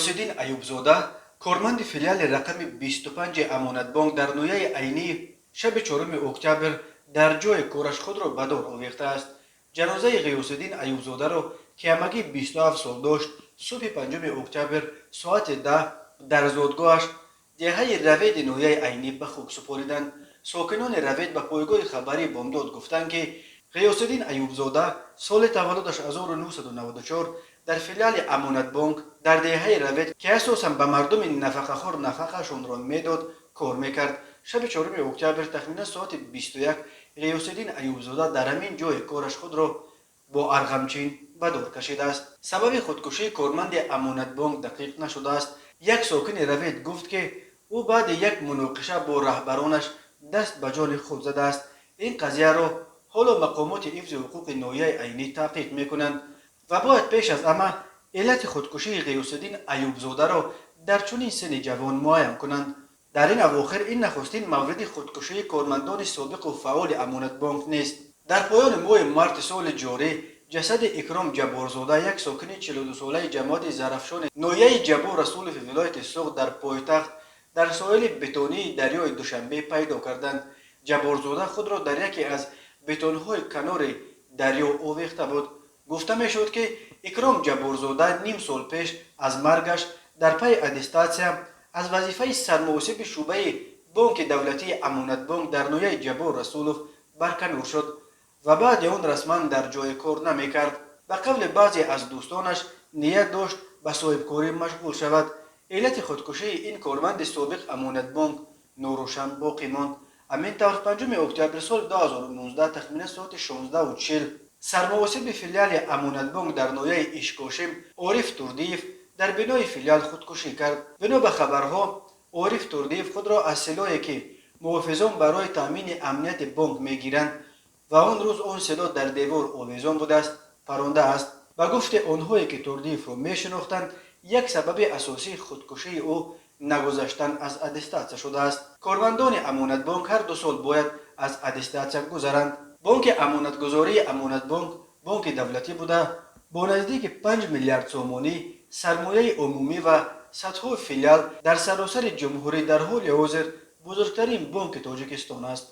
غیاث‌الدین ایوب‌زاده کارمند فیلیال رقم 25 امانت بانک در نویه عینی شب 4 اکتبر در جای کارش خود را به دار آویخته است. جنازه غیاث‌الدین ایوب‌زاده را که همگی 27 سال داشت صبح 5 اکتبر ساعت 10 در زادگاهش دهه روید نویه عینی به خاک سپاریدند. ساکنان روید به پایگاه خبری بامداد گفتند که غیاث‌الدین ایوب‌زاده سال تولدش 1994 در فیلیال امانت بانک در دهه روید که اساساً به مردم نفقه‌خوار نفقه‌شان را میداد کار میکرد. شب 4 اکتبر تخمینا ساعت 21 غیاث‌الدین ایوب‌زاده در همین جای کارش خود را با ارغمچین به دار کشیده است. سبب خودکشی کارمند امانت بانک دقیق نشده است. یک ساکن روید گفت که او بعد یک مناقشه با رهبرانش دست به جان خود زده است. این قضیه را حالا مقامات حفظ حقوق ناحیه عینی تحقیق میکنند و باید پیش از همه علت خودکشی غیاث‌الدین ایوب‌زاده را در چنین سن جوان معاین کنند. در این اواخر این نخستین مورد خودکشی کارمندان سابق و فعال امانت بانک نیست. در پایان ماه مارس سال جاری جسد اکرام جبارزاده یک ساکن 42 ساله جماعت زرافشان ناحیه جبار رسولف ولایت سوق در پایتخت در ساحل بتونی دریای دوشنبه پیدا کردند. جبارزاده خود را در یکی از بتون‌های کنار دریا آویخته بود. گفته میشد که اکرام جبارزاده نیم سال پیش از مرگش در پی اتستاسیا از وظیفه سرمحاسب شعبه بانک دولتی امانت بانک در نویه جبار رسولف برکنار شد و بعد آن رسما در جای کار نمیکرد. به قول بعضی از دوستانش نیت داشت به صاحبکاری مشغول شود. علت خودکشی این کارمند سابق امانت بانک ناروشن باقی ماند. همین طور 5 اکتبر سال 2019 تخمین ساعت 16:40 سرمحاسب فیلیال امانت بانک در ناحیه اشکاشم عارف توردیف در بنای فیلیال خودکشی کرد. بنا به خبرها عارف توردیف خود را از سلاحی که محافظان برای تامین امنیت بانک میگیرند و آن روز آن سلاح در دیوار آویزان بوده است پرانده است. به گفت آنهایی که توردیف را میشناختند یک سبب اساسی خودکشی او نگذشتن از اتستاسیا شده است. کارمندان امانت بانک هر 2 سال باید از اتستاسیا گذرند. بانک امانتگذاری امانت بانک دولتی بوده با نزدیک 5 میلیارد سومانی سرمایه عمومی و صدها فیلیال در سراسر جمهوری در حال حاضر بزرگترین بانک تاجیکستان است.